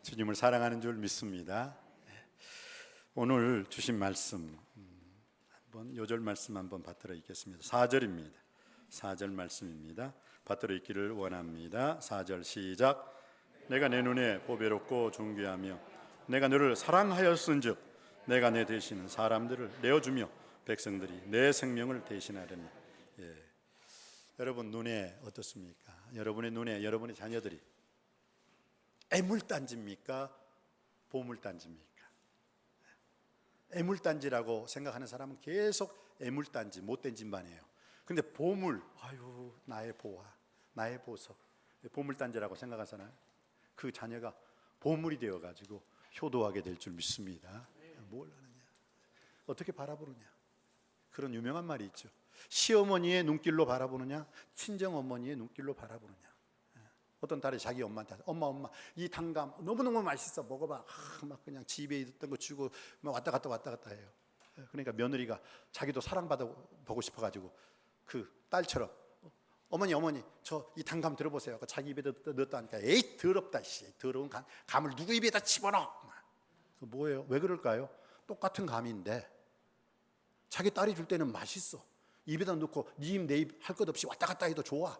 주님을 사랑하는 줄 믿습니다. 오늘 주신 말씀 한번 요절 말씀 한번 받들어 읽겠습니다. 4절입니다. 4절 말씀입니다. 받들어 읽기를 원합니다. 4절 시작. 내가 내 눈에 보배롭고 존귀하며 내가 너를 사랑하였은즉 내가 내 대신 사람들을 내어주며 백성들이 내 생명을 대신하려니. 여러분 눈에 어떻습니까? 여러분의 눈에 여러분의 자녀들이 애물단지입니까? 보물단지입니까? 애물단지라고 생각하는 사람은 계속 애물단지, 못된 짓만이에요. 근데 보물, 아유 나의 보화, 나의 보석, 보물단지라고 생각하잖아요. 그 자녀가 보물이 되어가지고 효도하게 될 줄 믿습니다. 뭘 하느냐, 어떻게 바라보느냐, 그런 유명한 말이 있죠. 시어머니의 눈길로 바라보느냐, 친정어머니의 눈길로 바라보느냐. 어떤 딸이 자기 엄마한테 엄마 이 단감 너무너무 맛있어, 먹어봐. 막 그냥 집에 있던 거 주고 막 왔다 갔다 해요. 그러니까 며느리가 자기도 사랑받아 보고 싶어가지고 그 딸처럼 어머니 저 이 단감 들어보세요. 자기 입에 넣었다 하니까 에이 더럽다, 더러운 감을 누구 입에다 집어넣어. 뭐예요? 왜 그럴까요? 똑같은 감인데 자기 딸이 줄 때는 맛있어. 입에다 넣고 네 입 내 입 할 것 없이 왔다 갔다 해도 좋아.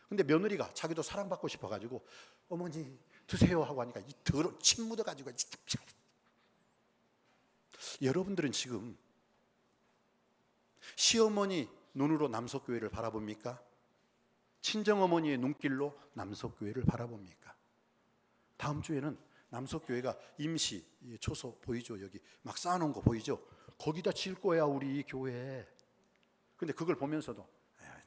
근데 며느리가 자기도 사랑받고 싶어가지고 어머니 드세요 하고 하니까 이 더러운 침 묻어가지고. 여러분들은 지금 시어머니 눈으로 남석교회를 바라봅니까? 친정어머니의 눈길로 남석교회를 바라봅니까? 다음 주에는 남석교회가 임시 초소 보이죠? 여기 막 쌓아놓은 거 보이죠? 거기다 질 거야 우리 교회. 근데 그걸 보면서도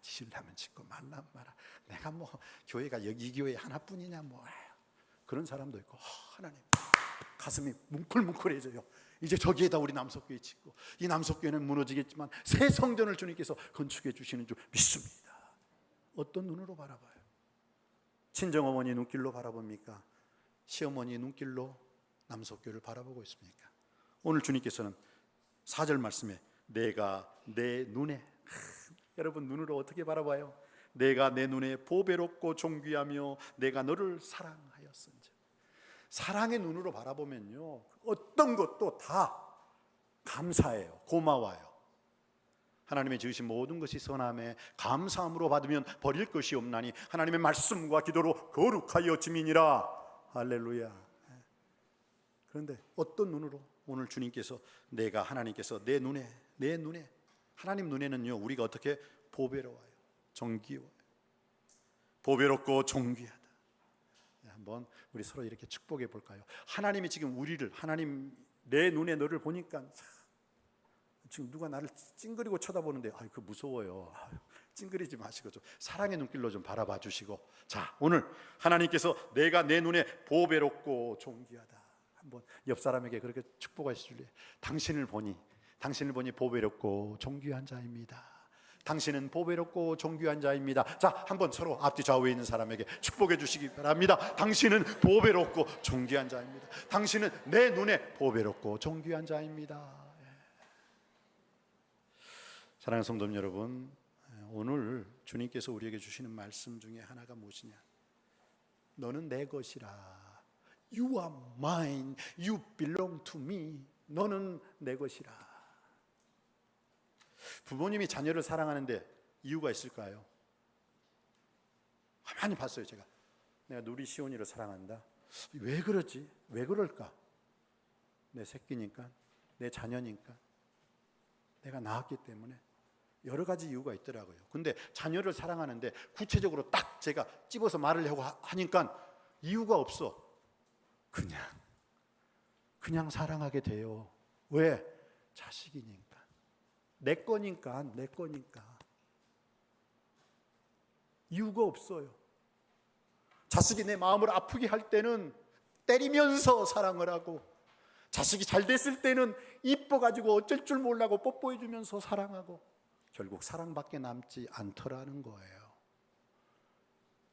지으려면 짓고 말라면 말아. 내가 뭐 교회가 여기 이 교회 하나뿐이냐 뭐. 그런 사람도 있고. 하나님 가슴이 뭉클뭉클해져요. 이제 저기에다 우리 남석교회 짓고, 이 남석교회는 무너지겠지만 새 성전을 주님께서 건축해 주시는 줄 믿습니다. 어떤 눈으로 바라봐요? 친정어머니 눈길로 바라봅니까? 시어머니 눈길로 남석교회를 바라보고 있습니까? 오늘 주님께서는 4절 말씀에 내가 내 눈에, 여러분 눈으로 어떻게 바라봐요? 내가 내 눈에 보배롭고 존귀하며 내가 너를 사랑하였은즉. 사랑의 눈으로 바라보면요 어떤 것도 다 감사해요. 고마워요. 하나님의 지으신 모든 것이 선함에 감사함으로 받으면 버릴 것이 없나니 하나님의 말씀과 기도로 거룩하여 지민이라. 할렐루야. 그런데 어떤 눈으로? 오늘 주님께서 하나님께서 내 눈에 하나님 눈에는요 우리가 어떻게 보배로워요, 존귀해요, 보배롭고 존귀하다. 한번 우리 서로 이렇게 축복해 볼까요? 하나님이 지금 우리를, 하나님 내 눈에 너를 보니까 지금 누가 나를 찡그리고 쳐다보는데 그 무서워요. 찡그리지 마시고 좀 사랑의 눈길로 좀 바라봐 주시고, 자 오늘 하나님께서 내가 내 눈에 보배롭고 존귀하다. 한번 옆 사람에게 그렇게 축복하시길래 당신을 보니 보배롭고 존귀한 자입니다. 당신은 보배롭고 존귀한 자입니다. 자 한번 서로 앞뒤 좌우에 있는 사람에게 축복해 주시기 바랍니다. 당신은 보배롭고 존귀한 자입니다. 당신은 내 눈에 보배롭고 존귀한 자입니다. 사랑하는 성도 여러분, 오늘 주님께서 우리에게 주시는 말씀 중에 하나가 무엇이냐? 너는 내 것이라. You are mine. You belong to me. 너는 내 것이라. 부모님이 자녀를 사랑하는데 이유가 있을까요? 가만히 봤어요. 내가 누리 시온이를 사랑한다. 왜 그러지? 왜 그럴까? 내 새끼니까, 내 자녀니까, 내가 낳았기 때문에. 여러 가지 이유가 있더라고요. 근데 자녀를 사랑하는데 구체적으로 딱 제가 찝어서 말을 하고 하니까 이유가 없어. 그냥 사랑하게 돼요. 왜? 자식이니까, 내 거니까. 이유가 없어요. 자식이 내 마음을 아프게 할 때는 때리면서 사랑을 하고, 자식이 잘 됐을 때는 이뻐가지고 어쩔 줄 몰라고 뽀뽀해 주면서 사랑하고, 결국 사랑밖에 남지 않더라는 거예요.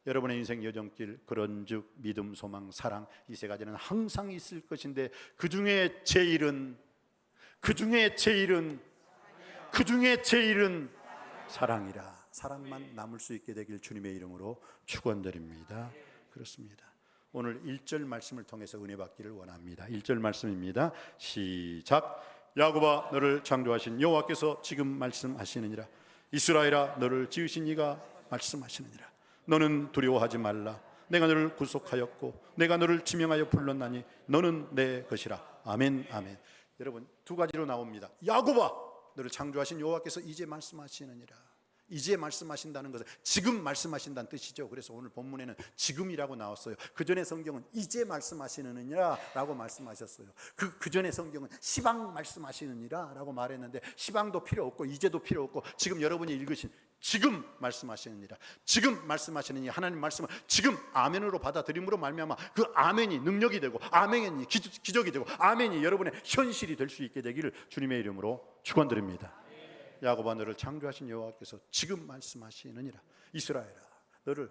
여러분의 인생 여정길, 그런즉 믿음, 소망, 사랑, 이 세 가지는 항상 있을 것인데 그 중에 제일은 사랑이라. 사랑만 남을 수 있게 되길 주님의 이름으로 축원드립니다. 그렇습니다. 오늘 1절 말씀을 통해서 은혜 받기를 원합니다. 1절 말씀입니다. 시작. 야곱아 너를 창조하신 여호와께서 지금 말씀하시느니라. 이스라엘아 너를 지으신 이가 말씀하시느니라. 너는 두려워하지 말라. 내가 너를 구속하였고 내가 너를 지명하여 불렀나니 너는 내 것이라. 아멘 아멘. 여러분 두 가지로 나옵니다. 야곱아 너를 창조하신 여호와께서 이제 말씀하시느니라. 이제 말씀하신다는 것은 지금 말씀하신다는 뜻이죠. 그래서 오늘 본문에는 지금이라고 나왔어요. 그 전에 성경은 이제 말씀하시느니라 라고 말씀하셨어요. 그 전에 성경은 시방 말씀하시느니라 라고 말했는데 시방도 필요 없고 이제도 필요 없고 지금 여러분이 읽으신 지금 말씀하시느니라. 지금 말씀하시느니 하나님 말씀을 지금 아멘으로 받아들임으로 말미암아 그 아멘이 능력이 되고 아멘이 기적이 되고 아멘이 여러분의 현실이 될 수 있게 되기를 주님의 이름으로 축원드립니다. 야곱아 너를 창조하신 여호와께서 지금 말씀하시느니라. 이스라엘아 너를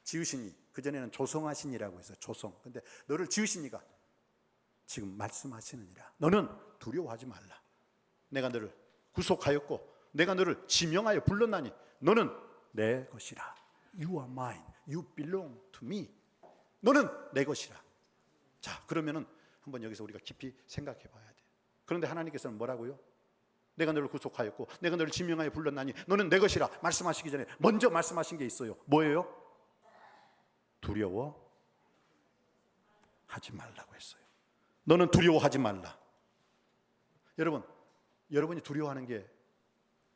지으시니, 그전에는 조성하시니라고 해서 조성, 근데 너를 지으시니가 지금 말씀하시느니라. 너는 두려워하지 말라. 내가 너를 구속하였고 내가 너를 지명하여 불렀나니 너는 내 것이라. You are mine. You belong to me. 너는 내 것이라. 자, 그러면은 한번 여기서 우리가 깊이 생각해 봐야 돼. 그런데 하나님께서는 뭐라고요? 내가 너를 구속하였고 내가 너를 지명하여 불렀나니 너는 내 것이라 말씀하시기 전에 먼저 말씀하신 게 있어요. 뭐예요? 두려워하지 말라고 했어요. 너는 두려워하지 말라. 여러분이 두려워하는 게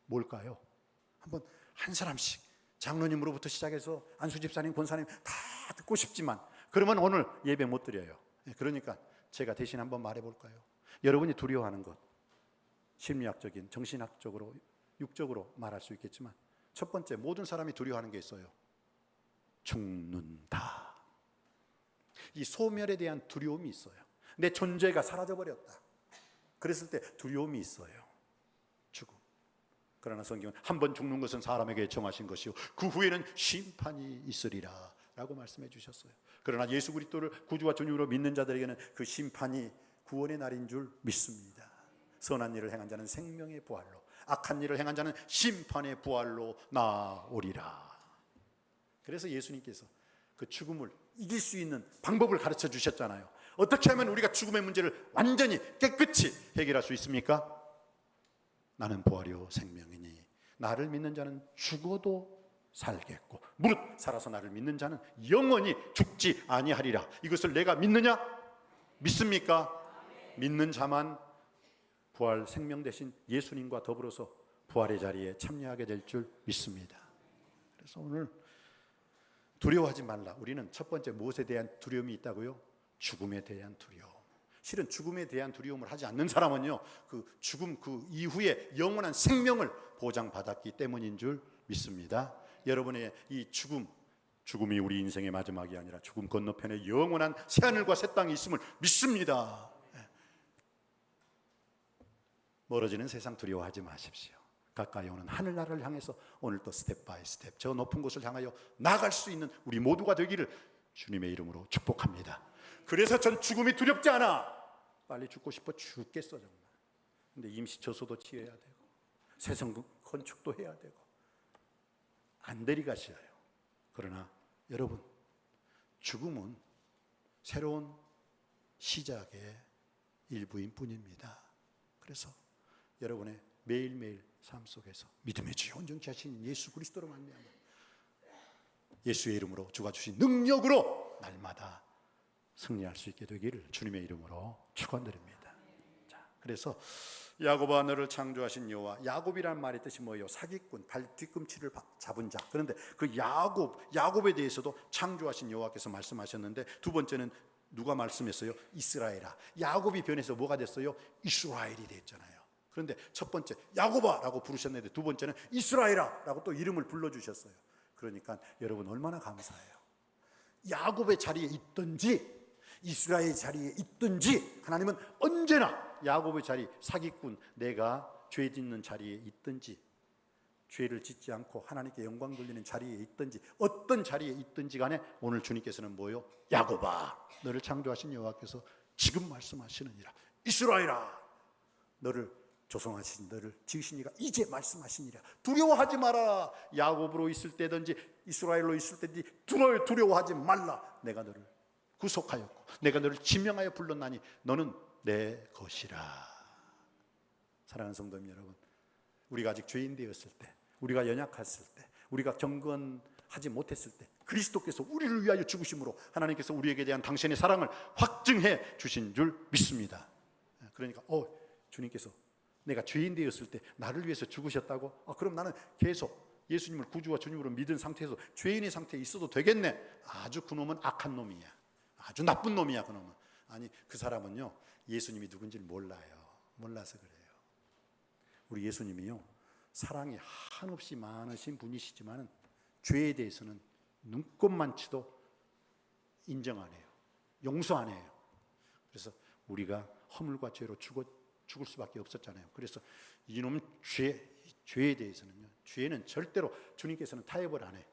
뭘까요? 한번 한 사람씩, 장로님으로부터 시작해서 안수 집사님, 권사님 다 듣고 싶지만 그러면 오늘 예배 못 드려요. 그러니까 제가 대신 한번 말해 볼까요? 여러분이 두려워하는 것, 심리학적인, 정신학적으로, 육적으로 말할 수 있겠지만 첫 번째, 모든 사람이 두려워하는 게 있어요. 죽는다. 이 소멸에 대한 두려움이 있어요. 내 존재가 사라져버렸다. 그랬을 때 두려움이 있어요. 죽음. 그러나 성경은 한 번 죽는 것은 사람에게 정하신 것이요 그 후에는 심판이 있으리라 라고 말씀해 주셨어요. 그러나 예수 그리스도를 구주와 주님으로 믿는 자들에게는 그 심판이 구원의 날인 줄 믿습니다. 선한 일을 행한 자는 생명의 부활로, 악한 일을 행한 자는 심판의 부활로 나오리라. 그래서 예수님께서 그 죽음을 이길 수 있는 방법을 가르쳐 주셨잖아요. 어떻게 하면 우리가 죽음의 문제를 완전히 깨끗이 해결할 수 있습니까? 나는 부활이요 생명이니 나를 믿는 자는 죽어도 살겠고 무릇 살아서 나를 믿는 자는 영원히 죽지 아니하리라. 이것을 내가 믿느냐? 믿습니까? 믿는 자만 부활 생명 대신 예수님과 더불어서 부활의 자리에 참여하게 될 줄 믿습니다. 그래서 오늘 두려워하지 말라. 우리는 첫 번째 무엇에 대한 두려움이 있다고요? 죽음에 대한 두려움. 실은 죽음에 대한 두려움을 하지 않는 사람은요, 그 죽음 그 이후에 영원한 생명을 보장받았기 때문인 줄 믿습니다. 여러분의 이 죽음이 우리 인생의 마지막이 아니라 죽음 건너편에 영원한 새하늘과 새 땅이 있음을 믿습니다. 멀어지는 세상 두려워하지 마십시오. 가까이 오는 하늘나라를 향해서 오늘도 스텝 바이 스텝 저 높은 곳을 향하여 나아갈 수 있는 우리 모두가 되기를 주님의 이름으로 축복합니다. 그래서 전 죽음이 두렵지 않아. 빨리 죽고 싶어 죽겠어 정말. 근데 임시 저소도 취해야 되고 세상 건축도 해야 되고 안 되리가 싫어요. 그러나 여러분, 죽음은 새로운 시작의 일부인 뿐입니다. 그래서 여러분의 매일매일 삶 속에서 믿음의 주요 온전케 하신 예수 그리스도로 말미암아 예수의 이름으로 주가 주신 능력으로 날마다 승리할 수 있게 되기를 주님의 이름으로 축원드립니다. 자, 그래서 야곱아 너를 창조하신 여호와. 야곱이라는 말의 뜻이 뭐예요? 사기꾼, 발 뒤꿈치를 잡은 자. 그런데 그 야곱에 대해서도 창조하신 여호와께서 말씀하셨는데 두 번째는 누가 말씀했어요? 이스라엘아. 야곱이 변해서 뭐가 됐어요? 이스라엘이 됐잖아요. 그런데 첫 번째 야곱아 라고 부르셨는데 두 번째는 이스라엘아 라고 또 이름을 불러주셨어요. 그러니까 여러분 얼마나 감사해요. 야곱의 자리에 있든지 이스라엘 자리에 있든지 하나님은 언제나 야곱의 자리, 사기꾼, 내가 죄 짓는 자리에 있든지 죄를 짓지 않고 하나님께 영광 돌리는 자리에 있든지 어떤 자리에 있든지 간에 오늘 주님께서는 뭐요? 야곱아 너를 창조하신 여호와께서 지금 말씀하시느니라. 이스라엘아 너를 조성하신 너를 지으신 이가 이제 말씀하시니라. 두려워하지 마라. 야곱으로 있을 때든지 이스라엘로 있을 때든지 두려워하지 말라. 내가 너를 구속하였고 내가 너를 지명하여 불렀나니 너는 내 것이라. 사랑하는 성도님 여러분, 우리가 아직 죄인 되었을 때, 우리가 연약했을 때, 우리가 경건하지 못했을 때 그리스도께서 우리를 위하여 죽으심으로 하나님께서 우리에게 대한 당신의 사랑을 확증해 주신 줄 믿습니다. 그러니까 주님께서 내가 죄인 되었을 때 나를 위해서 죽으셨다고? 그럼 나는 계속 예수님을 구주와 주님으로 믿은 상태에서 죄인의 상태에 있어도 되겠네. 아주 그놈은 악한 놈이야. 아주 나쁜 놈이야 그놈은. 아니, 그 사람은요 예수님이 누군지를 몰라요. 몰라서 그래요. 우리 예수님이요 사랑이 한없이 많으신 분이시지만 죄에 대해서는 눈꼽만치도 인정 안 해요. 용서 안 해요. 그래서 우리가 허물과 죄로 죽을 수밖에 없었잖아요. 그래서 이놈 죄에 대해서는요, 죄는 절대로 주님께서는 타협을 안 해요.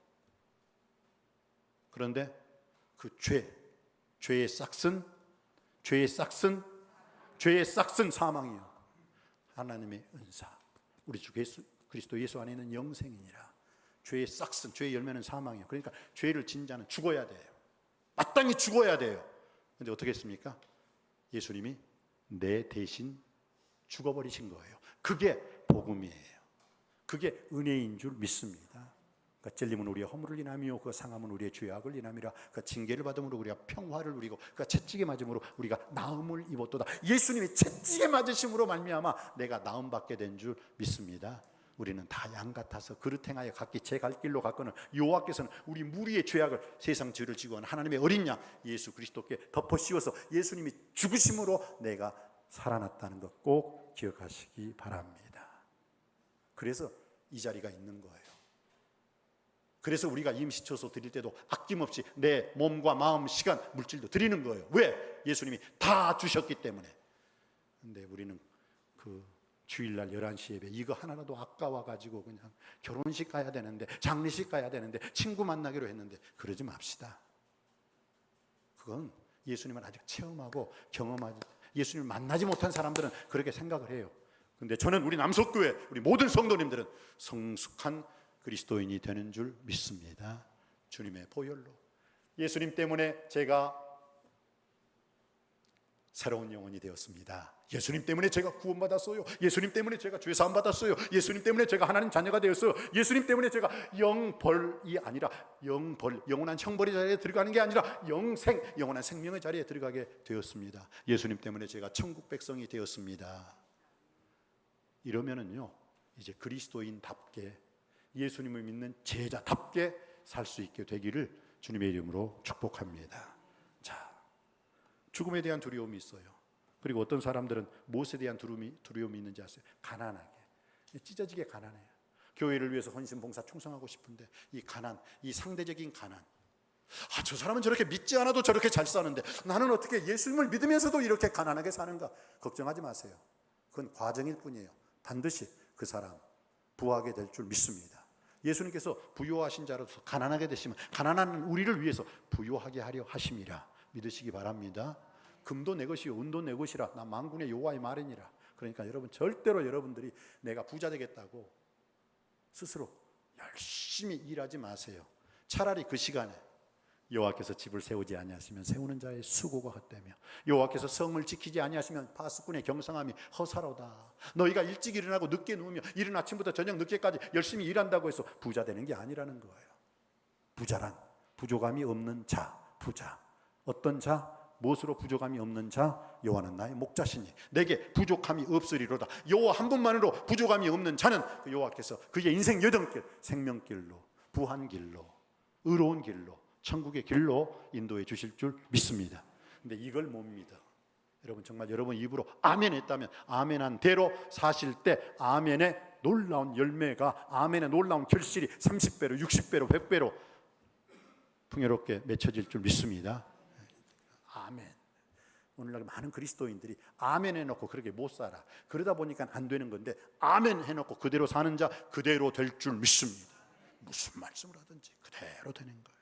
그런데 그 죄의 싹슨 사망이요 하나님의 은사, 우리 주 그리스도 예수 안에 있는 영생이니라. 죄의 싹슨, 죄의 열매는 사망이요. 그러니까 죄를 진 자는 죽어야 돼요. 마땅히 죽어야 돼요. 근데 어떻게 했습니까? 예수님이 내 대신 죽어버리신 거예요. 그게 복음이에요. 그게 은혜인 줄 믿습니다. 그 찔림은 우리의 허물을 인하며 그 상함은 우리의 죄악을 인함이라. 그 징계를 받음으로 우리가 평화를 누리고 그 채찍에 맞음으로 우리가 나음을 입었도다. 예수님이 채찍에 맞으심으로 말미암아 내가 나음 받게 된 줄 믿습니다. 우리는 다 양 같아서 그릇 행하여 각기 제 갈 길로 갔거늘 여호와께서는 우리 무리의 죄악을 세상 죄를 지고 한 하나님의 어린 양 예수 그리스도께 덮어 씌워서 예수님이 죽으심으로 내가 살아났다는 것 꼭 기억하시기 바랍니다. 그래서 이 자리가 있는 거예요. 그래서 우리가 임시초소 드릴 때도 아낌없이 내 몸과 마음, 시간, 물질도 드리는 거예요. 왜? 예수님이 다 주셨기 때문에. 근데 우리는 그 주일날 11시 예배 이거 하나라도 아까워가지고 그냥 결혼식 가야 되는데, 장례식 가야 되는데, 친구 만나기로 했는데 그러지 맙시다. 그건 예수님을 아직 체험하고 경험하지, 예수님을 만나지 못한 사람들은 그렇게 생각을 해요. 근데 저는 우리 남석교회 우리 모든 성도님들은 성숙한 그리스도인이 되는 줄 믿습니다. 주님의 보혈로. 예수님 때문에 제가 새로운 영혼이 되었습니다. 예수님 때문에 제가 구원받았어요. 예수님 때문에 제가 죄사함 받았어요. 예수님 때문에 제가 하나님 자녀가 되었어요. 예수님 때문에 제가 영벌이 아니라 영원한 형벌의 자리에 들어가는 게 아니라 영원한 생명의 자리에 들어가게 되었습니다. 예수님 때문에 제가 천국 백성이 되었습니다. 이러면은요 이제 그리스도인답게 예수님을 믿는 제자답게 살 수 있게 되기를 주님의 이름으로 축복합니다. 자, 죽음에 대한 두려움이 있어요. 그리고 어떤 사람들은 무엇에 대한 두려움이 있는지 아세요? 가난하게, 찢어지게 가난해요. 교회를 위해서 헌신, 봉사, 충성하고 싶은데 이 가난, 이 상대적인 가난, 저 사람은 저렇게 믿지 않아도 저렇게 잘 사는데 나는 어떻게 예수님을 믿으면서도 이렇게 가난하게 사는가? 걱정하지 마세요. 그건 과정일 뿐이에요. 반드시 그 사람 부하게 될 줄 믿습니다. 예수님께서 부요하신 자로서 가난하게 되시면 가난한 우리를 위해서 부요하게 하려 하심이라 믿으시기 바랍니다. 금도 내 것이요 은도 내 것이라 나 만군의 여호와의 말이니라. 그러니까 여러분 절대로 여러분들이 내가 부자 되겠다고 스스로 열심히 일하지 마세요. 차라리 그 시간에 여호와께서 집을 세우지 아니하시면 세우는 자의 수고가 헛되며 여호와께서 성을 지키지 아니하시면 파수꾼의 경성함이 허사로다. 너희가 일찍 일어나고 늦게 누우며 이른 아침부터 저녁 늦게까지 열심히 일한다고 해서 부자 되는 게 아니라는 거예요. 부자란 부족함이 없는 자, 부자. 어떤 자? 무엇으로 부족함이 없는 자? 여호와는 나의 목자시니 내게 부족함이 없으리로다. 여호와 한 분만으로 부족함이 없는 자는 그 여호와께서 그의 인생 여정길, 생명길로, 부한길로, 의로운 길로, 천국의 길로 인도해 주실 줄 믿습니다. 근데 이걸 못 믿어. 여러분 정말 여러분 입으로 아멘 했다면 아멘한 대로 사실 때 아멘의 놀라운 열매가, 아멘의 놀라운 결실이 30배로 60배로 100배로 풍요롭게 맺혀질 줄 믿습니다. 아멘. 오늘날 많은 그리스도인들이 아멘 해놓고 그렇게 못 살아. 그러다 보니까 안 되는 건데 아멘 해놓고 그대로 사는 자 그대로 될 줄 믿습니다. 무슨 말씀을 하든지 그대로 되는 거예요.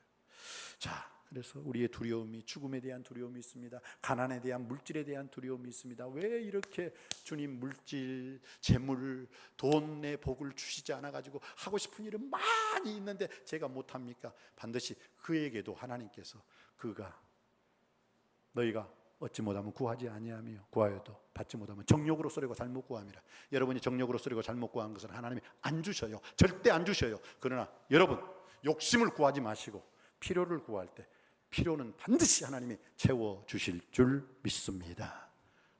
자, 그래서 우리의 두려움이, 죽음에 대한 두려움이 있습니다. 가난에 대한, 물질에 대한 두려움이 있습니다. 왜 이렇게 주님 물질, 재물, 돈의 복을 주시지 않아가지고 하고 싶은 일은 많이 있는데 제가 못합니까? 반드시 그에게도 하나님께서 그가 너희가 얻지 못하면 구하지 아니하며 구하여도 받지 못하면 정욕으로 쏘려고 잘못 구함이라. 여러분이 정욕으로 쏘려고 잘못 구한 것은 하나님이 안 주셔요. 절대 안 주셔요. 그러나 여러분 욕심을 구하지 마시고 필요를 구할 때 필요는 반드시 하나님이 채워주실 줄 믿습니다.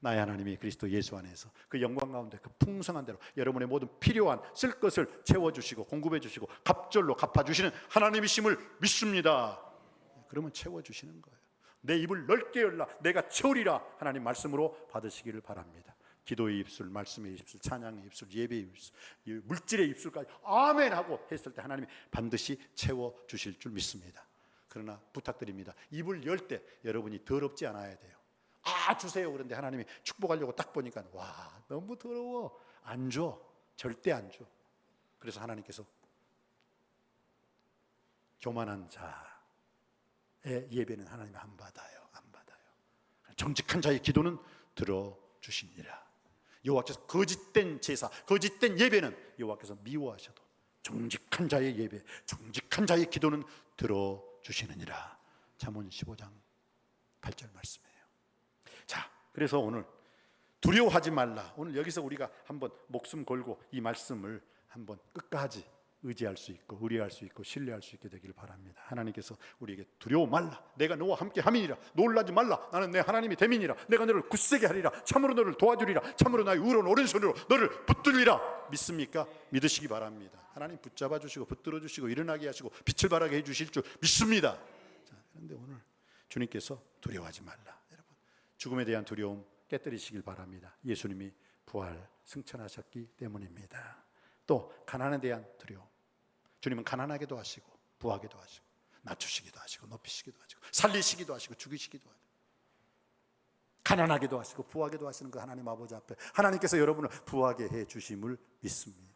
나의 하나님이 그리스도 예수 안에서 그 영광 가운데 그 풍성한 대로 여러분의 모든 필요한 쓸 것을 채워주시고 공급해 주시고 갑절로 갚아주시는 하나님이심을 믿습니다. 그러면 채워주시는 거예요. 내 입을 넓게 열라 내가 채우리라 하나님 말씀으로 받으시기를 바랍니다. 기도의 입술, 말씀의 입술, 찬양의 입술, 예배의 입술, 물질의 입술까지 아멘 하고 했을 때 하나님이 반드시 채워주실 줄 믿습니다. 그러나 부탁드립니다. 입을 열 때 여러분이 더럽지 않아야 돼요. 아 주세요. 그런데 하나님이 축복하려고 딱 보니까 와 너무 더러워. 안 줘. 절대 안 줘. 그래서 하나님께서 교만한 자의 예배는 하나님이 안 받아요. 안 받아요. 정직한 자의 기도는 들어주시니라. 여호와께서 거짓된 제사, 거짓된 예배는 여호와께서 미워하셔도 정직한 자의 예배, 정직한 자의 기도는 들어주시느니라. 잠언 15장 8절 말씀이에요. 자, 그래서 오늘 두려워하지 말라. 오늘 여기서 우리가 한번 목숨 걸고 이 말씀을 한번 끝까지 의지할 수 있고 의뢰할 수 있고 신뢰할 수 있게 되기를 바랍니다. 하나님께서 우리에게 두려워 말라. 내가 너와 함께 함이니라. 놀라지 말라. 나는 내 하나님이 됨이니라. 내가 너를 굳세게 하리라. 참으로 너를 도와주리라. 참으로 나의 의로운 오른손으로 너를 붙들리라. 믿습니까? 믿으시기 바랍니다. 하나님 붙잡아 주시고 붙들어 주시고 일어나게 하시고 빛을 발하게 해 주실 줄 믿습니다. 자, 그런데 오늘 주님께서 두려워하지 말라. 여러분 죽음에 대한 두려움 깨뜨리시길 바랍니다. 예수님이 부활 승천하셨기 때문입니다. 또 가난에 대한 두려움, 주님은 가난하게도 하시고 부하게도 하시고 낮추시기도 하시고 높이시기도 하시고 살리시기도 하시고 죽이시기도 하시고 가난하게도 하시고 부하게도 하시는 그 하나님 아버지 앞에 하나님께서 여러분을 부하게 해 주심을 믿습니다.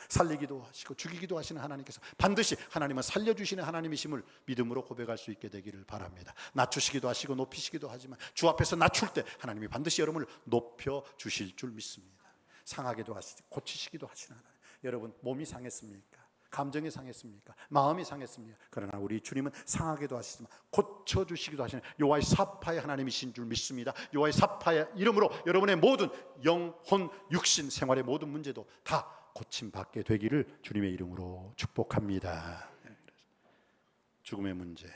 살리기도 하시고 죽이기도 하시는 하나님께서 반드시 하나님은 살려주시는 하나님이심을 믿음으로 고백할 수 있게 되기를 바랍니다. 낮추시기도 하시고 높이시기도 하지만 주 앞에서 낮출 때 하나님이 반드시 여러분을 높여주실 줄 믿습니다. 상하게도 하시고 고치시기도 하시는 하나님. 여러분 몸이 상했습니까? 감정이 상했습니까? 마음이 상했습니까? 그러나 우리 주님은 상하게도 하시지만 고쳐주시기도 하시는 여호와의 사파의 하나님이신 줄 믿습니다. 여호와의 사파의 이름으로 여러분의 모든 영혼, 육신, 생활의 모든 문제도 다 고침받게 되기를 주님의 이름으로 축복합니다. 죽음의 문제,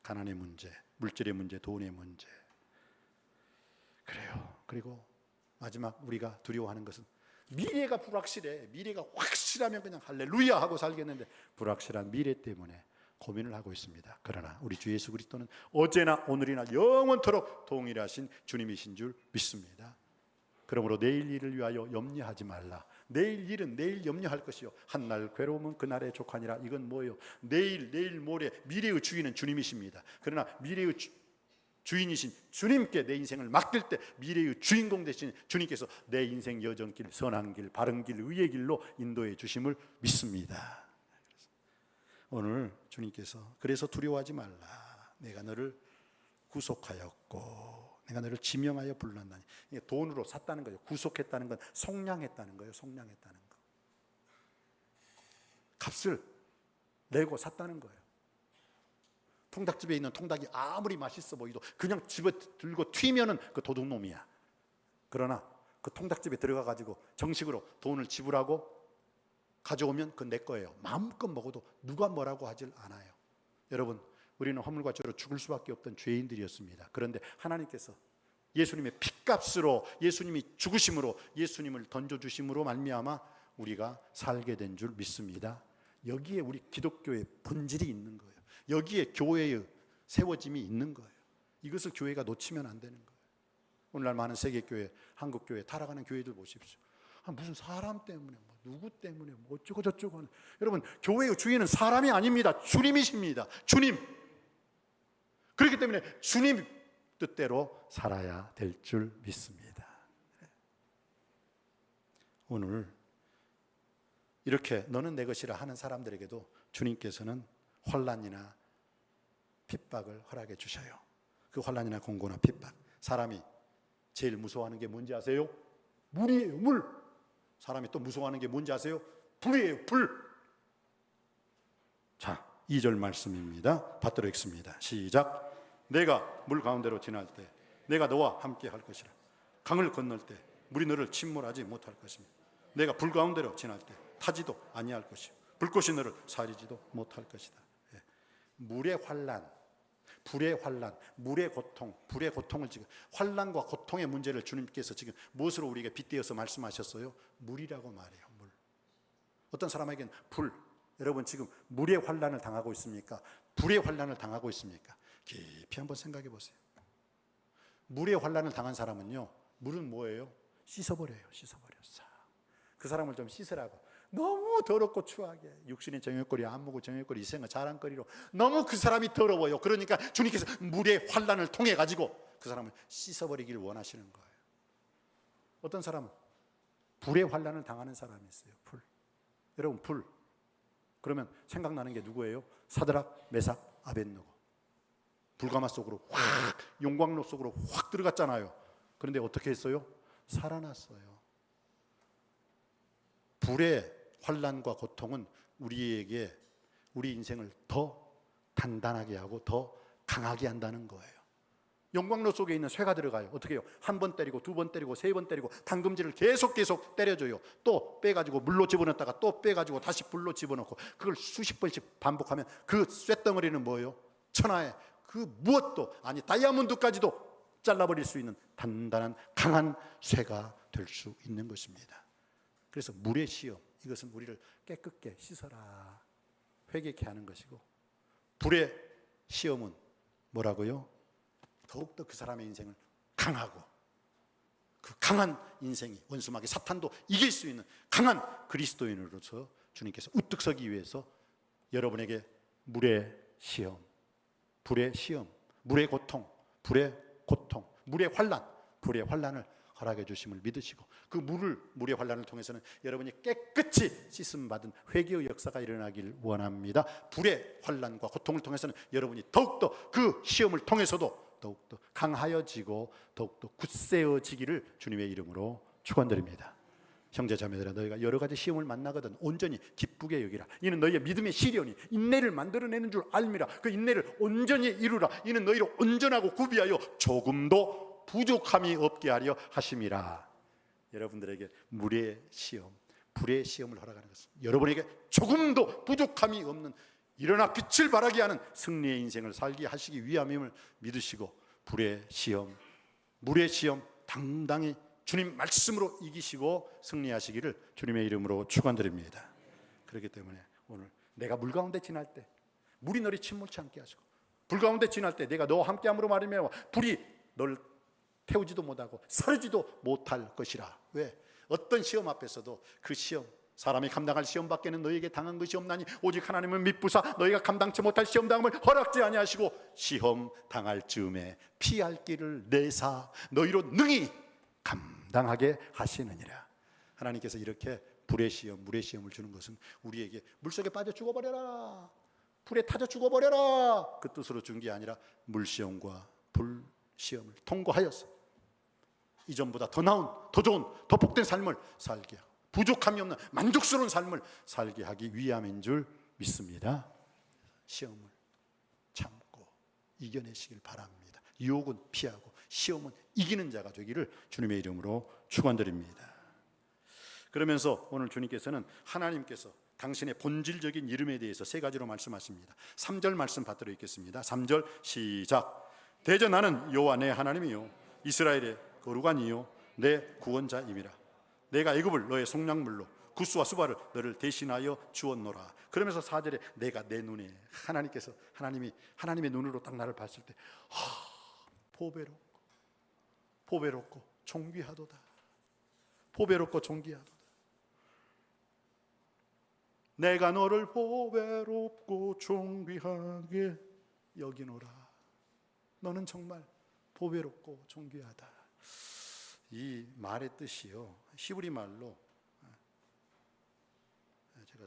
가난의 문제, 물질의 문제, 돈의 문제. 그래요. 그리고 마지막 우리가 두려워하는 것은 미래가 불확실해. 미래가 확실하면 그냥 할렐루야 하고 살겠는데 불확실한 미래 때문에 고민을 하고 있습니다. 그러나 우리 주 예수 그리스도는 어제나 오늘이나 영원토록 동일하신 주님이신 줄 믿습니다. 그러므로 내일 일을 위하여 염려하지 말라. 내일 일은 내일 염려할 것이요 한날 괴로움은 그날의 족하니라. 이건 뭐예요? 내일 모레 미래의 주인은 주님이십니다. 그러나 미래의 주인이신 주님께 내 인생을 맡길 때 미래의 주인공 되신 주님께서 내 인생 여정길, 선한 길, 바른 길, 의의 길로 인도해 주심을 믿습니다. 오늘 주님께서 그래서 두려워하지 말라. 내가 너를 구속하였고 내가 너를 지명하여 불렀나니. 돈으로 샀다는 거예요. 구속했다는 건 속량했다는 거예요. 속량했다는 거. 값을 내고 샀다는 거예요. 통닭집에 있는 통닭이 아무리 맛있어 보이도 그냥 집에 들고 튀면은 그 도둑놈이야. 그러나 그 통닭집에 들어가 가지고 정식으로 돈을 지불하고 가져오면 그건 내 거예요. 마음껏 먹어도 누가 뭐라고 하질 않아요. 여러분 우리는 허물과 죄로 죽을 수밖에 없던 죄인들이었습니다. 그런데 하나님께서 예수님의 핏값으로 예수님이 죽으심으로 예수님을 던져주심으로 말미암아 우리가 살게 된 줄 믿습니다. 여기에 우리 기독교의 본질이 있는 거예요. 여기에 교회의 세워짐이 있는 거예요. 이것을 교회가 놓치면 안 되는 거예요. 오늘날 많은 세계교회, 한국교회 타락하는 교회들 보십시오. 무슨 사람 때문에 누구 때문에 어쩌고 저쩌고 하는. 여러분 교회의 주인은 사람이 아닙니다. 주님이십니다. 주님. 그렇기 때문에 주님 뜻대로 살아야 될 줄 믿습니다. 오늘 이렇게 너는 내 것이라 하는 사람들에게도 주님께서는 환난이나 핍박을 허락해 주셔요. 그 환난이나 공고나 핍박. 사람이 제일 무서워하는 게 뭔지 아세요? 물이에요. 물. 사람이 또 무서워하는 게 뭔지 아세요? 불이에요. 불. 자, 2절 말씀입니다. 받들어 읽습니다. 시작. 내가 물 가운데로 지날 때 내가 너와 함께 할 것이라. 강을 건널 때 물이 너를 침몰하지 못할 것이며 내가 불 가운데로 지날 때 타지도 아니할 것이요 불꽃이 너를 사리지도 못할 것이다. 예. 물의 환난, 불의 환난, 물의 고통, 불의 고통을 지금 환난과 고통의 문제를 주님께서 지금 무엇으로 우리에게 빗대어서 말씀하셨어요? 물이라고 말해요. 물. 어떤 사람에게는 불. 여러분 지금 물의 환난을 당하고 있습니까? 불의 환난을 당하고 있습니까? 깊이 한번 생각해 보세요. 물의 환난을 당한 사람은요, 물은 뭐예요? 씻어버려요. 씻어버렸어. 그 사람을 좀 씻으라고. 너무 더럽고 추하게 육신의 정욕거리, 안목의 정욕거리, 이생의 자랑거리로 너무 그 사람이 더러워요. 그러니까 주님께서 물의 환난을 통해 가지고 그 사람을 씻어버리기를 원하시는 거예요. 어떤 사람은 불의 환난을 당하는 사람이 있어요. 불. 여러분 불. 그러면 생각나는 게 누구예요? 사드락, 메삭, 아벳느고. 불가마 속으로 확, 용광로 속으로 확 들어갔잖아요. 그런데 어떻게 했어요? 살아났어요. 불의 환난과 고통은 우리에게 우리 인생을 더 단단하게 하고 더 강하게 한다는 거예요. 용광로 속에 있는 쇠가 들어가요. 어떻게 해요? 한 번 때리고 두 번 때리고 세 번 때리고 당금질을 계속 때려줘요. 또 빼가지고 물로 집어넣다가 또 빼가지고 다시 불로 집어넣고 그걸 수십 번씩 반복하면 그 쇠덩어리는 뭐예요? 천하의 그 무엇도 아니 다이아몬드까지도 잘라버릴 수 있는 단단한 강한 쇠가 될 수 있는 것입니다. 그래서 물의 시험, 이것은 우리를 깨끗게 씻어라, 회개케 하는 것이고, 불의 시험은 뭐라고요? 더욱더 그 사람의 인생을 강하고 그 강한 인생이 원수마귀 사탄도 이길 수 있는 강한 그리스도인으로서 주님께서 우뚝 서기 위해서 여러분에게 물의 시험, 불의 시험, 물의 고통, 물의 환난, 불의 환난을 허락해 주심을 믿으시고 그 물의 환난을 통해서는 여러분이 깨끗이 씻음 받은 회개의 역사가 일어나길 원합니다. 불의 환난과 고통을 통해서는 여러분이 더욱더 그 시험을 통해서도 더욱더 강하여지고 더욱더 굳세어지기를 주님의 이름으로 축원드립니다. 형제자매들아, 너희가 여러 가지 시험을 만나거든 온전히 기쁘게 여기라. 이는 너희의 믿음의 시련이 인내를 만들어내는 줄 알미라. 그 인내를 온전히 이루라. 이는 너희를 온전하고 구비하여 조금도 부족함이 없게 하려 하심이라. 여러분들에게 물의 시험, 불의 시험을 허락하는 것은 여러분에게 조금도 부족함이 없는, 일어나 빛을 발하게 하는 승리의 인생을 살게 하시기 위함임을 믿으시고 불의 시험, 물의 시험 당당히 주님 말씀으로 이기시고 승리하시기를 주님의 이름으로 축원드립니다. 그렇기 때문에 오늘 내가 물 가운데 지날 때 물이 너를 침몰치 않게 하시고, 불 가운데 지날 때 내가 너와 함께함으로 말미암아 불이 널 태우지도 못하고 사르지도 못할 것이라. 왜? 어떤 시험 앞에서도 그 시험, 사람이 감당할 시험 밖에는 너희에게 당한 것이 없나니 오직 하나님을 믿부사 너희가 감당치 못할 시험 당함을 허락지 아니하시고 시험 당할 즈음에 피할 길을 내사 너희로 능히 감당하게 하시느니라. 하나님께서 이렇게 불의 시험, 물의 시험을 주는 것은 우리에게 물속에 빠져 죽어버려라, 불에 타져 죽어버려라 그 뜻으로 준 게 아니라 물시험과 불시험을 통과하여서 이전보다 더 나은, 더 좋은, 더 복된 삶을 살게 하고 부족함이 없는 만족스러운 삶을 살게 하기 위함인 줄 믿습니다. 시험을 참고 이겨내시길 바랍니다. 유혹은 피하고 시험은 이기는 자가 되기를 주님의 이름으로 축원드립니다. 그러면서 오늘 주님께서는 하나님께서 당신의 본질적인 이름에 대해서 세 가지로 말씀하십니다. 3절 말씀 받들어 읽겠습니다. 3절 시작. 대저 나는 여호와 내 하나님이요 이스라엘의 거룩한 이요 내 구원자임이라. 내가 애굽을 너의 속량물로 구스와 수바를 너를 대신하여 주었노라. 그러면서 4절에 내가 내 눈에, 하나님의 눈으로 딱 나를 봤을 때 보배롭고 존귀하도다. 보배롭고 존귀하도다. 내가 너를 보배롭고 존귀하게 여기노라. 너는 정말 보배롭고 존귀하다. 이 말의 뜻이요, 히브리 말로, 제가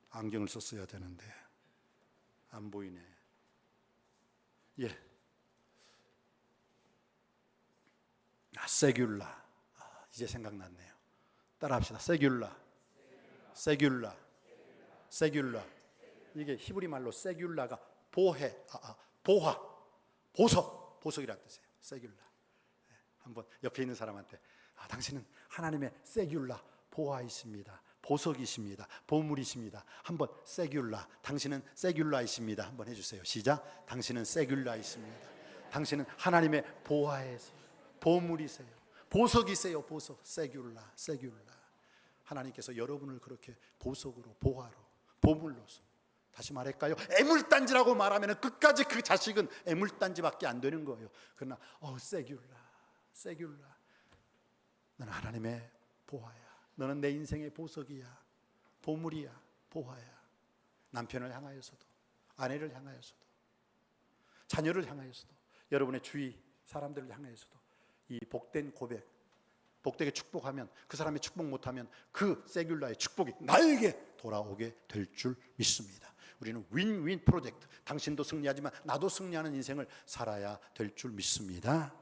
안경을 썼어야 되는데 안 보이네. 세귤라. 이제 생각났네요. 따라합시다. 세귤라. 이게 히브리 말로 세귤라가 보석이라는 뜻이에요. 세귤라. 한번 옆에 있는 사람한테 당신은 하나님의 세귤라 보아이십니다. 보석이십니다. 보물이십니다. 한번 세귤라, 당신은 세귤라이십니다. 한번 해주세요. 시작. 당신은 세귤라이십니다. 당신은 하나님의 보아에서 보물이세요. 보석이세요. 보석. 세귤라, 세귤라. 하나님께서 여러분을 그렇게 보석으로, 보화로, 보물로서, 다시 말할까요? 애물단지라고 말하면 끝까지 그 자식은 애물단지밖에 안 되는 거예요. 그러나 세귤라, 세귤라. 너는 하나님의 보화야. 너는 내 인생의 보석이야. 보물이야. 보화야. 남편을 향하여서도, 아내를 향하여서도, 자녀를 향하여서도, 여러분의 주위 사람들을 향하여서도 이 복된 고백, 복되게 축복하면, 그 사람이 축복 못하면 그 세귤라의 축복이 나에게 돌아오게 될 줄 믿습니다. 우리는 윈윈 프로젝트, 당신도 승리하지만 나도 승리하는 인생을 살아야 될 줄 믿습니다.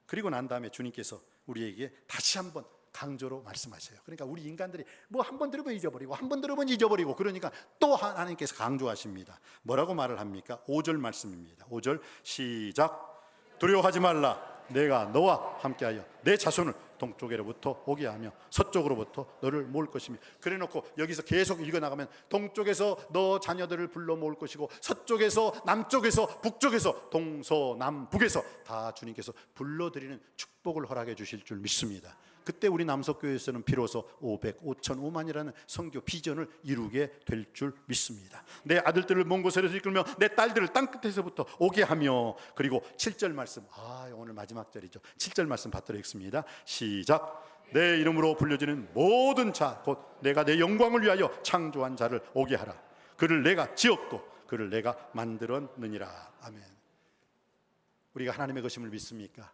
그리고 난 다음에 주님께서 우리에게 다시 한번 강조로 말씀하셔요. 그러니까 우리 인간들이 뭐 한 번 들으면 잊어버리고 한 번 들으면 잊어버리고, 그러니까 또 하나님께서 강조하십니다. 뭐라고 말을 합니까? 5절 말씀입니다. 5절 시작. 두려워하지 말라. 내가 너와 함께하여 내 자손을 동쪽으로부터 오게 하며 서쪽으로부터 너를 모을 것이며. 그래놓고 여기서 계속 읽어나가면 동쪽에서 너 자녀들을 불러 모을 것이고, 서쪽에서, 남쪽에서, 북쪽에서, 동서남북에서 다 주님께서 불러드리는 축복을 허락해 주실 줄 믿습니다. 그때 우리 남석교회에서는 비로소 500, 5천, 5만이라는 선교 비전을 이루게 될 줄 믿습니다. 내 아들들을 먼 곳에서 이끌며 내 딸들을 땅끝에서부터 오게 하며. 그리고 7절 말씀, 오늘 마지막 절이죠. 7절 말씀 받들어 읽습니다. 시작. 내 이름으로 불려지는 모든 자, 곧 내가 내 영광을 위하여 창조한 자를 오게 하라. 그를 내가 지었고 그를 내가 만들었느니라. 아멘. 우리가 하나님의 것임을 믿습니까?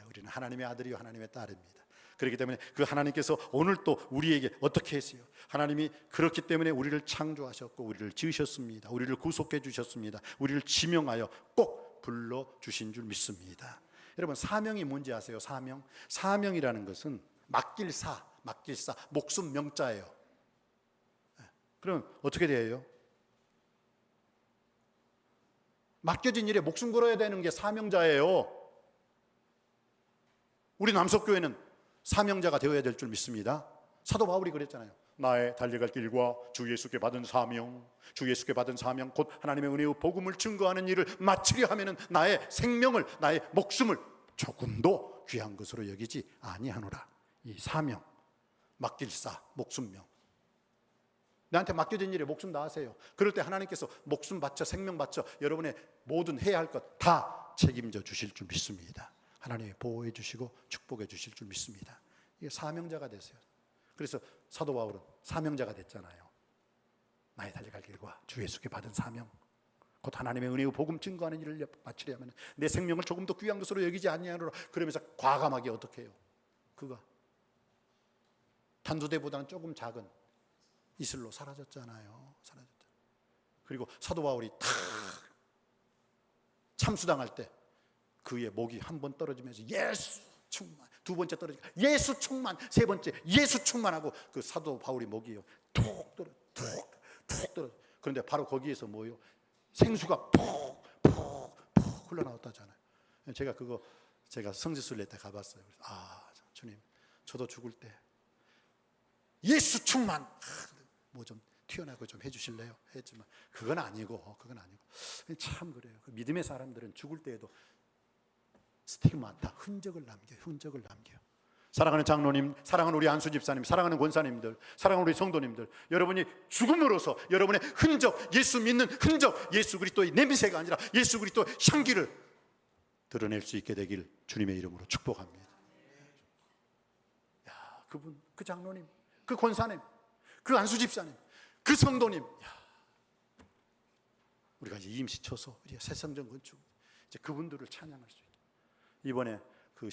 우리는 하나님의 아들이요 하나님의 딸입니다. 그렇기 때문에 그 하나님께서 오늘 또 우리에게 어떻게 했어요? 하나님이 그렇기 때문에 우리를 창조하셨고 우리를 지으셨습니다. 우리를 구속해 주셨습니다. 우리를 지명하여 꼭 불러주신 줄 믿습니다. 여러분, 사명이 뭔지 아세요? 사명? 사명이라는 것은 맡길사, 목숨 명자예요. 그럼 어떻게 돼요? 맡겨진 일에 목숨 걸어야 되는 게 사명자예요. 우리 남석교회는 사명자가 되어야 될 줄 믿습니다. 사도 바울이 그랬잖아요. 나의 달려갈 길과 주 예수께 받은 사명, 주 예수께 받은 사명, 곧 하나님의 은혜의 복음을 증거하는 일을 마치려 하면은 나의 생명을, 나의 목숨을 조금도 귀한 것으로 여기지 아니하노라. 이 사명, 맡길사, 목숨명. 나한테 맡겨진 일에 목숨 다하세요. 그럴 때 하나님께서 목숨 바쳐, 생명 바쳐 여러분의 모든 해야 할 것 다 책임져 주실 줄 믿습니다. 하나님이 보호해 주시고 축복해 주실 줄 믿습니다. 이게 사명자가 되세요. 그래서 사도 바울은 사명자가 됐잖아요. 나의 달려갈 길과 주 예수께 받은 사명, 곧 하나님의 은혜의 복음 증거하는 일을 마치려 하면 내 생명을 조금 더 귀한 것으로 여기지 아니하노라. 그러면서 과감하게 어떻게 해요? 그가 단두대보다는 조금 작은 이슬로 사라졌잖아요. 그리고 사도 바울이 탁 참수당할 때 그의 목이 한 번 떨어지면서 예수 충만, 두 번째 떨어지고 예수 충만, 세 번째 예수 충만하고 그 사도 바울이 목이요 툭 떨어. 그런데 바로 거기에서 뭐요? 생수가 푹 흘러나왔다잖아요. 제가 성지순례 때 가봤어요. 그래서 주님, 저도 죽을 때 예수 충만, 뭐 좀 튀어나오고 좀 해주실래요? 했지만 그건 아니고 참 그래요. 그 믿음의 사람들은 죽을 때에도 스티그마타, 흔적을 남겨요. 사랑하는 장로님, 사랑하는 우리 안수 집사님, 사랑하는 권사님들, 사랑하는 우리 성도님들, 여러분이 죽음으로써 여러분의 흔적, 예수 믿는 흔적, 예수 그리스도의 냄새가 아니라 예수 그리스도의 향기를 드러낼 수 있게 되길 주님의 이름으로 축복합니다. 그분, 그 장로님, 그 권사님, 그 안수 집사님, 그 성도님, 우리가 이제 임시 처소, 새성전 건축, 이제 그분들을 찬양할 수 있게. 이번에 그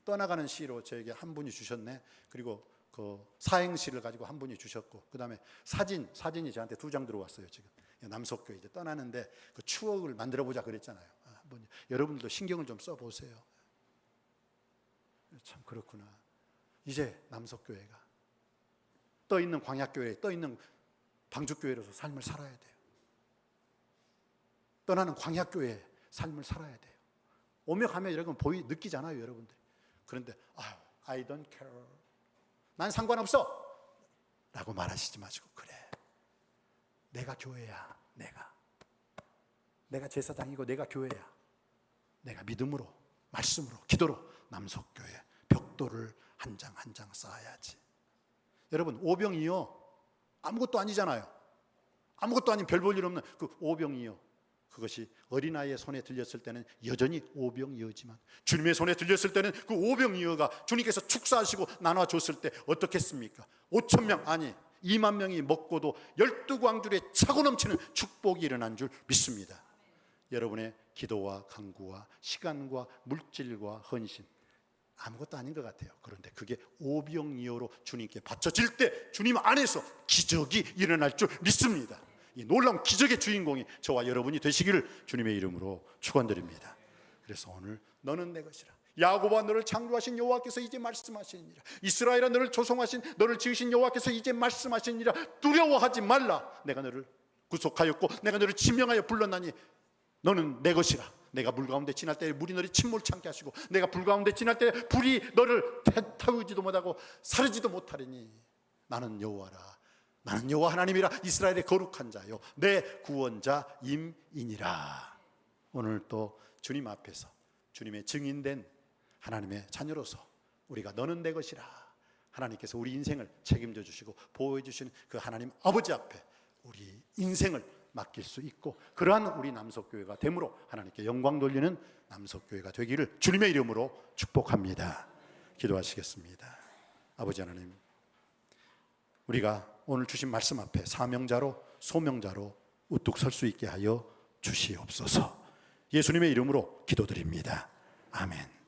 떠나가는 시로 저에게 한 분이 주셨네. 그리고 그 사행시를 가지고 한 분이 주셨고, 그 다음에 사진이 저한테 2장 들어왔어요. 지금 남석교회 이제 떠나는데 그 추억을 만들어 보자 그랬잖아요. 한번 여러분들도 신경을 좀 써보세요. 참 그렇구나. 이제 남석교회가 떠 있는 광야교회, 떠 있는 방주교회로서 삶을 살아야 돼요. 떠나는 광야교회의 삶을 살아야 돼요. 오며 가며 여러분 느끼잖아요, 여러분들. 그런데 I don't care. 난 상관없어. 라고 말하시지 마시고, 그래, 내가 교회야. 내가 제사장이고 내가 교회야. 내가 믿음으로, 말씀으로, 기도로 남석교회 벽돌을 한 장 한 장 쌓아야지. 여러분, 오병이어 아무것도 아니잖아요. 아무것도 아닌 별 볼 일 없는 그 오병이어, 그것이 어린아이의 손에 들렸을 때는 여전히 오병이어지만 주님의 손에 들렸을 때는 그 오병이어가 주님께서 축사하시고 나눠줬을 때 어떻겠습니까? 5,000명, 아니 2만 명이 먹고도 12광줄에 차고 넘치는 축복이 일어난 줄 믿습니다. 여러분의 기도와 간구와 시간과 물질과 헌신, 아무것도 아닌 것 같아요. 그런데 그게 오병이어로 주님께 바쳐질 때 주님 안에서 기적이 일어날 줄 믿습니다. 이 놀라운 기적의 주인공이 저와 여러분이 되시기를 주님의 이름으로 축원드립니다. 그래서 오늘 너는 내 것이라. 야곱아, 너를 창조하신 여호와께서 이제 말씀하시니라. 이스라엘아, 너를 조성하신, 너를 지으신 여호와께서 이제 말씀하시니라. 두려워하지 말라. 내가 너를 구속하였고 내가 너를 지명하여 불렀나니 너는 내 것이라. 내가 물 가운데 지날 때 물이 너를 침몰치 않게 하시고 내가 불 가운데 지날 때 불이 너를 태우지도 못하고 사르지도 못하리니 나는 여호와라. 나는 여호와 하나님이라. 이스라엘의 거룩한 자요 내 구원자임이니라. 오늘 또 주님 앞에서 주님의 증인된 하나님의 자녀로서 우리가 너는 내 것이라, 하나님께서 우리 인생을 책임져 주시고 보호해 주시는 그 하나님 아버지 앞에 우리 인생을 맡길 수 있고, 그러한 우리 남석교회가 됨으로 하나님께 영광 돌리는 남석교회가 되기를 주님의 이름으로 축복합니다. 기도하시겠습니다. 아버지 하나님, 우리가 오늘 주신 말씀 앞에 사명자로 소명자로 우뚝 설 수 있게 하여 주시옵소서. 예수님의 이름으로 기도드립니다. 아멘.